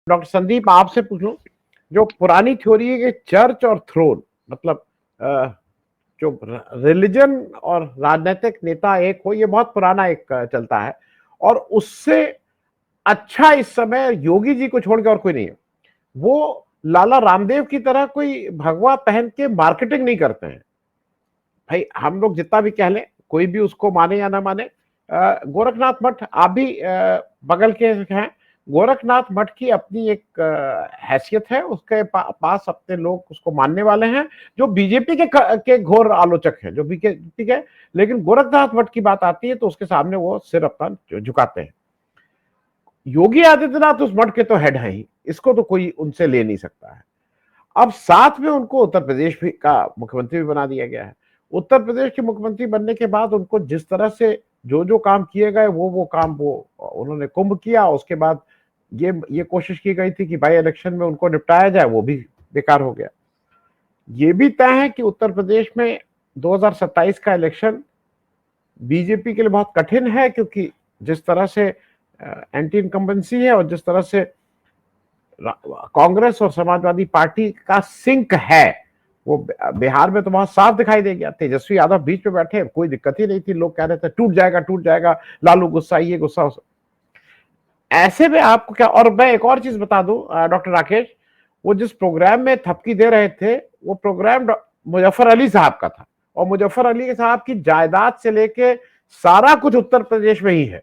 Doctor Sandeep, आपसे पूछूं, जो पुरानी थ्योरी है कि चर्च और थ्रोन, मतलब जो रिलीजन और राजनीतिक नेता एक हो, ये बहुत पुराना एक चलता है, और उससे अच्छा इस समय योगी जी को छोड़ के और कोई नहीं है। वो लाला रामदेव की तरह कोई भगवा पहन के मार्केटिंग नहीं करते हैं। भाई हम लोग जितना भी कह लें, कोई भी उसको माने या ना माने, गोरखनाथ मठ, आप भी बगल के हैं, गोरखनाथ मठ की अपनी एक हैसियत है, उसके पास अपने लोग उसको मानने वाले हैं, जो बीजेपी के घोर आलोचक हैं, जो बीजेपी के, लेकिन गोरखनाथ मठ की बात आती है तो उसके सामने वो सिर अपना झुकाते हैं। योगी आदित्यनाथ उस मठ के तो हेड है ही, इसको तो कोई उनसे ले नहीं सकता है। अब साथ में उनको उत्तर प्रदेश भी का मुख्यमंत्री भी बना दिया गया है। उत्तर प्रदेश के मुख्यमंत्री बनने के बाद उनको जिस तरह से जो जो काम किए गए, वो काम वो उन्होंने कुंभ किया। उसके बाद ये कोशिश की गई थी कि बाई इलेक्शन में उनको निपटाया जाए, वो भी बेकार हो गया। ये भी तय है कि उत्तर प्रदेश में 2027 का इलेक्शन बीजेपी के लिए बहुत कठिन है, क्योंकि जिस तरह से एंटी इनकम्बेंसी है और जिस तरह से कांग्रेस और समाजवादी पार्टी का सिंक है, वो बिहार में तो बहुत साफ दिखाई दे गया। तेजस्वी यादव बीच में बैठे, कोई दिक्कत ही नहीं थी, लोग कह रहे थे टूट जाएगा टूट जाएगा, लालू गुस्सा, ये गुस्सा। ऐसे में आपको क्या, और मैं एक और चीज बता दूं डॉक्टर राकेश, वो जिस प्रोग्राम में थपकी दे रहे थे, वो प्रोग्राम मुजफ्फर अली साहब का था, और मुजफ्फर अली साहब की जायदाद से लेके सारा कुछ उत्तर प्रदेश में ही है।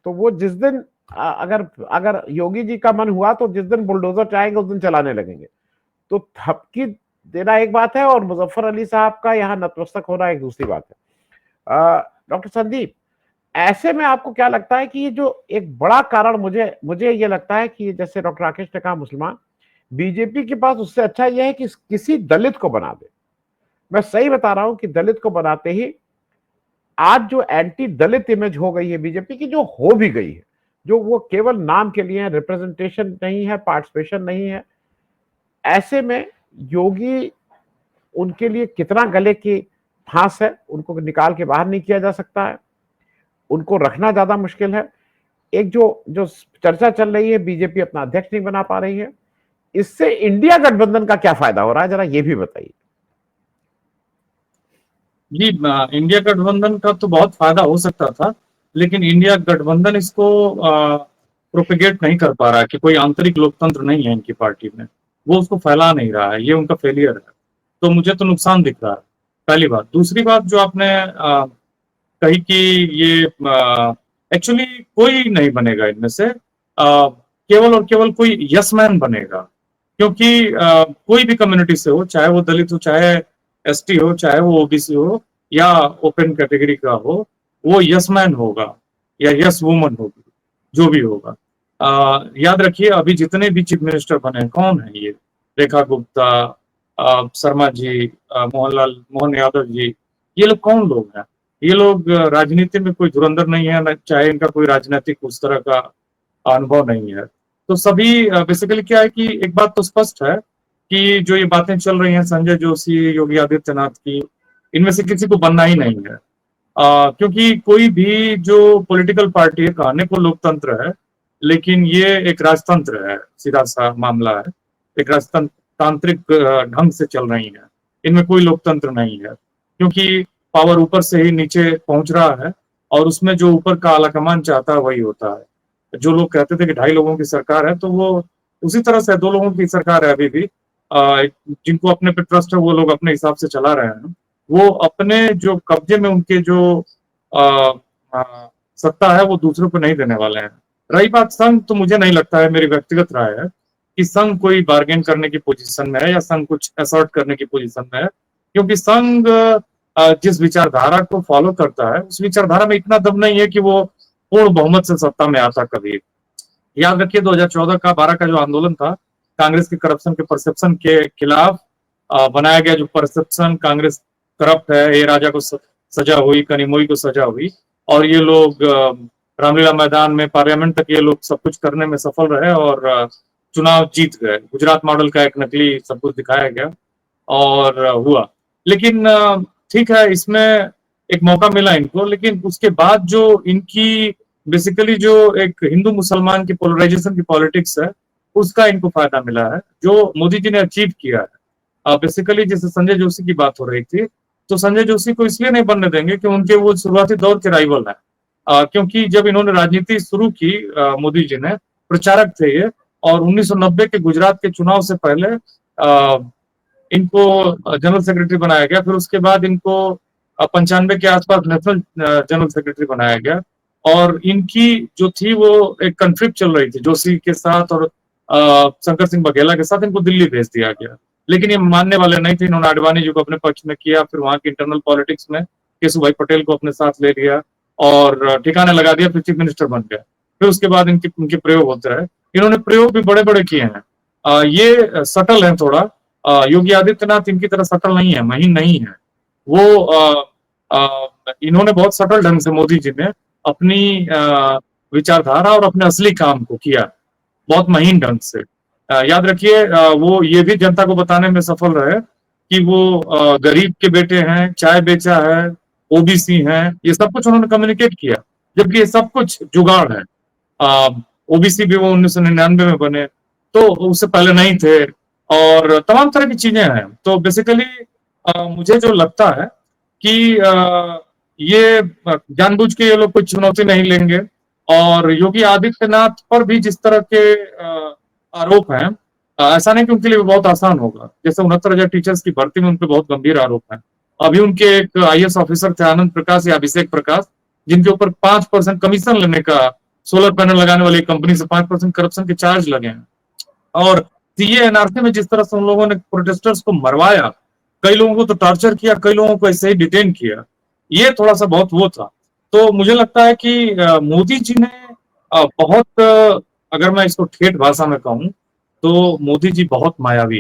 तो वो जिस दिन अगर अगर योगी जी का मन हुआ तो जिस दिन बुलडोजर चाहेंगे उस दिन चलाने लगेंगे। तो थपकी देना एक बात है, और मुजफ्फर अली साहब का यहाँ नतमस्तक होना एक दूसरी बात है। डॉक्टर संदीप, ऐसे में आपको क्या लगता है कि ये जो एक बड़ा कारण, मुझे मुझे ये लगता है कि जैसे डॉक्टर राकेश ने कहा, मुसलमान, बीजेपी के पास उससे अच्छा यह है कि किसी दलित को बना दे। मैं सही बता रहा हूं कि दलित को बनाते ही आज जो एंटी दलित इमेज हो गई है बीजेपी की, जो हो भी गई है, जो वो केवल नाम के लिए है, रिप्रेजेंटेशन नहीं है, पार्टिसिपेशन नहीं है, ऐसे में योगी उनके लिए कितना गले की फांस है, उनको निकाल के बाहर नहीं किया जा सकता है, उनको रखना ज्यादा मुश्किल है। एक जो जो चर्चा चल रही है, बीजेपी अपना अध्यक्ष नहीं बना पा रही है, इससे इंडिया गठबंधन का क्या फायदा हो रहा है, जरा ये भी बताइए। जी, इंडिया गठबंधन का तो बहुत फायदा हो सकता था, लेकिन इंडिया गठबंधन इसको प्रोपेगेट नहीं कर पा रहा है कि कोई आंतरिक लोकतंत्र नहीं है इनकी पार्टी में, वो उसको फैला नहीं रहा है, ये उनका फेलियर है। तो मुझे तो नुकसान दिख रहा है, पहली बात। दूसरी बात जो आपने कही कि ये एक्चुअली कोई नहीं बनेगा इनमें से, केवल और केवल कोई यस मैन बनेगा, क्योंकि कोई भी कम्युनिटी से हो, चाहे वो दलित हो, चाहे एसटी हो, चाहे वो ओबीसी हो या ओपन कैटेगरी का हो, वो यस मैन होगा या यस वुमन होगी, जो भी होगा। याद रखिए, अभी जितने भी चीफ मिनिस्टर बने कौन है ये? रेखा गुप्ता, शर्मा जी, मोहन यादव जी, ये लोग कौन लोग हैं? ये लोग राजनीति में कोई धुरंधर नहीं है, चाहे इनका कोई राजनीतिक उस तरह का अनुभव नहीं है। तो सभी बेसिकली क्या है कि एक बात तो स्पष्ट है कि जो ये बातें चल रही हैं संजय जोशी, योगी आदित्यनाथ की, इनमें से किसी को बनना ही नहीं है। क्योंकि कोई भी जो पॉलिटिकल पार्टी है, कहने को लोकतंत्र है, लेकिन ये एक राजतंत्र है, सीधा सा मामला है, एक राजतांत्रिक ढंग से चल रही है, इनमें कोई लोकतंत्र नहीं है, क्योंकि पावर ऊपर से ही नीचे पहुंच रहा है, और उसमें जो ऊपर का आलाकमान चाहता है वही होता है। जो लोग कहते थे कि 2.5 लोगों की सरकार है, तो वो उसी तरह से 2 लोगों की सरकार है अभी भी। जिनको अपने पे ट्रस्ट है वो लोग अपने हिसाब से चला रहे हैं, वो अपने जो कब्जे में उनके जो आ, आ, सत्ता है वो दूसरों को नहीं देने वाले हैं। रही बात संघ, तो मुझे नहीं लगता है, मेरी व्यक्तिगत राय है कि संघ कोई बार्गेन करने की पोजीशन में है या संघ कुछ असर्ट करने की पोजीशन में है, क्योंकि संघ जिस विचारधारा को फॉलो करता है, उस विचारधारा में इतना दम नहीं है कि वो पूर्ण बहुमत से सत्ता में आता कभी। याद रखिए 2014 का 12 का जो आंदोलन था, कांग्रेस के करप्शन के परसेप्शन के खिलाफ बनाया गया, जो परसेप्शन कांग्रेस करप्ट है, ए राजा को सजा हुई, कनिमोई को सजा हुई, और ये लोग रामलीला मैदान में पार्लियामेंट तक ये लोग सब कुछ करने में सफल रहे और चुनाव जीत गए। गुजरात मॉडल का एक नकली सब कुछ दिखाया गया और हुआ। लेकिन ठीक है, इसमें एक मौका मिला इनको, लेकिन उसके बाद जो इनकी बेसिकली जो एक हिंदू मुसलमान की पोलराइजेशन की पॉलिटिक्स है, उसका इनको फायदा मिला है जो मोदी जी ने अचीव किया है। बेसिकली जैसे संजय जोशी की बात हो रही थी, तो संजय जोशी को इसलिए नहीं बनने देंगे कि उनके वो शुरुआती दौर के राइवल है। क्योंकि जब इन्होंने राजनीति शुरू की, मोदी जी ने, प्रचारक थे ये, और 1990 के गुजरात के चुनाव से पहले इनको जनरल सेक्रेटरी बनाया गया। फिर उसके बाद इनको 95 के आसपास नेशनल जनरल सेक्रेटरी बनाया गया। और इनकी जो थी वो एक कन्फ्लिक्ट चल रही थी जोशी के साथ और शंकर सिंह बघेला के साथ, इनको दिल्ली भेज दिया गया। लेकिन ये मानने वाले नहीं थे, इन्होंने आडवाणी जी को अपने पक्ष में किया, फिर वहां की इंटरनल पॉलिटिक्स में केशुभाई पटेल को अपने साथ ले लिया और ठिकाने लगा दिया, फिर चीफ मिनिस्टर बन गया। फिर उसके बाद इनके प्रयोग होते रहे। इन्होंने प्रयोग भी बड़े बड़े किए हैं। ये सटल है थोड़ा, योगी आदित्यनाथ इनकी तरह सटल नहीं है, महीन नहीं है। वो इन्होंने बहुत सटल ढंग से, मोदी जी ने अपनी विचारधारा और अपने असली काम को किया बहुत महीन ढंग से। याद रखिए, वो ये भी जनता को बताने में सफल रहे कि वो गरीब के बेटे हैं, चाय बेचा है, ओबीसी हैं, ये सब कुछ उन्होंने कम्युनिकेट किया, जबकि ये सब कुछ जुगाड़ है। ओबीसी भी वो 1999 में बने, तो उससे पहले नहीं थे, और तमाम तरह की चीजें हैं। तो बेसिकली मुझे जो लगता है कि ये जानबूझ के ये लोग कोई चुनौती नहीं लेंगे। और योगी आदित्यनाथ पर भी जिस तरह के आरोप हैं, ऐसा नहीं कि उनके लिए बहुत आसान होगा। जैसे 69,000 टीचर्स की भर्ती में उनपे बहुत गंभीर आरोप है। अभी उनके एक आईएएस ऑफिसर थे, आनंद प्रकाश या अभिषेक प्रकाश, जिनके ऊपर 5% कमीशन लेने का, सोलर पैनल लगाने वाली कंपनी से 5% करप्शन के चार्ज लगे हैं। और सीए एनआरसी में जिस तरह से उन लोगों ने प्रोटेस्टर्स को मरवाया, कई लोगों को तो टॉर्चर किया, कई लोगों को ऐसे ही डिटेन किया, ये थोड़ा सा बहुत वो था। तो मुझे लगता है कि मोदी जी ने बहुत, अगर मैं इसको ठेठ भाषा में कहूं, तो मोदी जी बहुत मायावी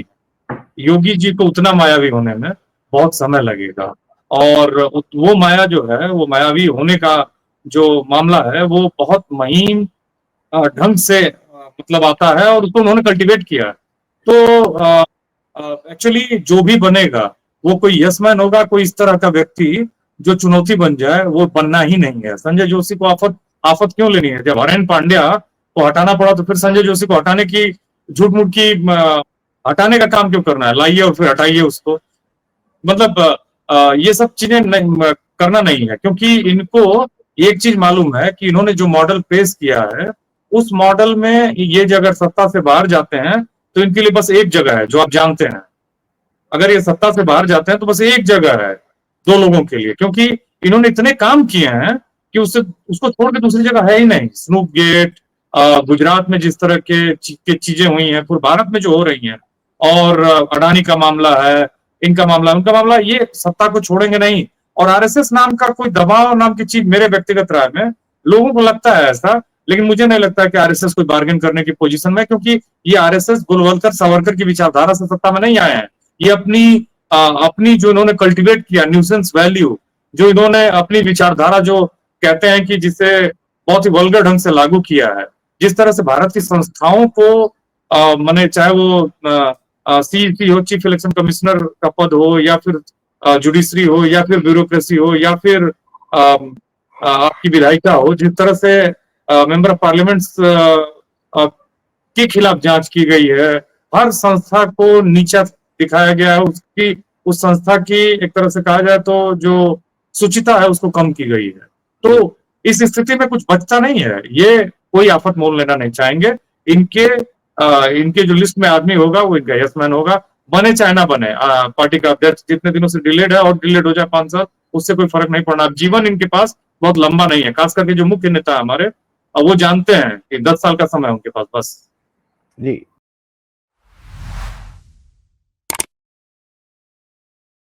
है। योगी जी को उतना मायावी होने में बहुत समय लगेगा। और वो माया जो है, वो मायावी होने का जो मामला है, वो बहुत महीन ढंग से मतलब आता है, और उसको उन्होंने कल्टीवेट किया है। तो एक्चुअली जो भी बनेगा वो कोई यस मैन होगा, कोई इस तरह का व्यक्ति जो चुनौती बन जाए, वो बनना ही नहीं है। संजय जोशी को आफत क्यों लेनी है? जब हरेन पांड्या को हटाना पड़ा, तो फिर संजय जोशी को हटाने की, झूठ मूठ की हटाने का काम क्यों करना है? लाइए और फिर हटाइए उसको। मतलब ये सब चीजें करना नहीं है, क्योंकि इनको एक चीज मालूम है कि इन्होंने जो मॉडल पेश किया है, उस मॉडल में ये अगर सत्ता से बाहर जाते हैं तो इनके लिए बस एक जगह है, जो आप जानते हैं। अगर ये सत्ता से बाहर जाते हैं तो बस एक जगह है दो लोगों के लिए, क्योंकि इन्होंने इतने काम किए हैं कि उसको छोड़ के दूसरी जगह है ही नहीं। स्नूप गेट, गुजरात में जिस तरह के चीजें हुई हैं, पूरे भारत में जो हो रही हैं, और अडानी का मामला है, इनका मामला, उनका मामला, ये सत्ता को छोड़ेंगे नहीं। और आरएसएस नाम का कोई दबाव नाम की चीज, मेरे व्यक्तिगत राय में, लोगों को लगता है ऐसा, लेकिन मुझे नहीं लगता कि आरएसएस कोई बार्गेन करने की पोजीशन में, क्योंकि ये आरएसएस गोलवलकर सावरकर की विचारधारा से सत्ता में नहीं आए हैं। ये अपनी जो इन्होंने कल्टीवेट किया न्यूसेंस वैल्यू, जो इन्होंने अपनी विचारधारा, जो कहते हैं कि जिसे बहुत ही वल्गर ढंग से लागू किया है, जिस तरह से भारत की संस्थाओं को माने, चाहे वो सीईसी हो, चीफ इलेक्शन कमिश्नर का पद हो, या फिर जुडिशरी हो, या फिर ब्यूरोक्रेसी हो, या फिर आपकी विधायिका हो, जिस तरह से मेंबर ऑफ पार्लियामेंट्स के खिलाफ जांच की गई है, हर संस्था को नीचा दिखाया गया है, उस संस्था की एक तरह से कहा जाए तो जो सुचिता है उसको कम की गई है। तो इस स्थिति में कुछ बचता नहीं है। ये कोई आफत मोल लेना नहीं चाहेंगे। इनके जो लिस्ट में आदमी होगा वो इनका यसमैन होगा, बने चाहे ना बने। पार्टी का अध्यक्ष जितने दिनों से डिलेड है, और डिलेड हो जाए 5 साल, उससे कोई फर्क नहीं पड़ना। जीवन इनके पास बहुत लंबा नहीं है, खास करके जो मुख्य नेता है हमारे, वो जानते हैं कि 10 साल का समय है उनके पास बस। जी।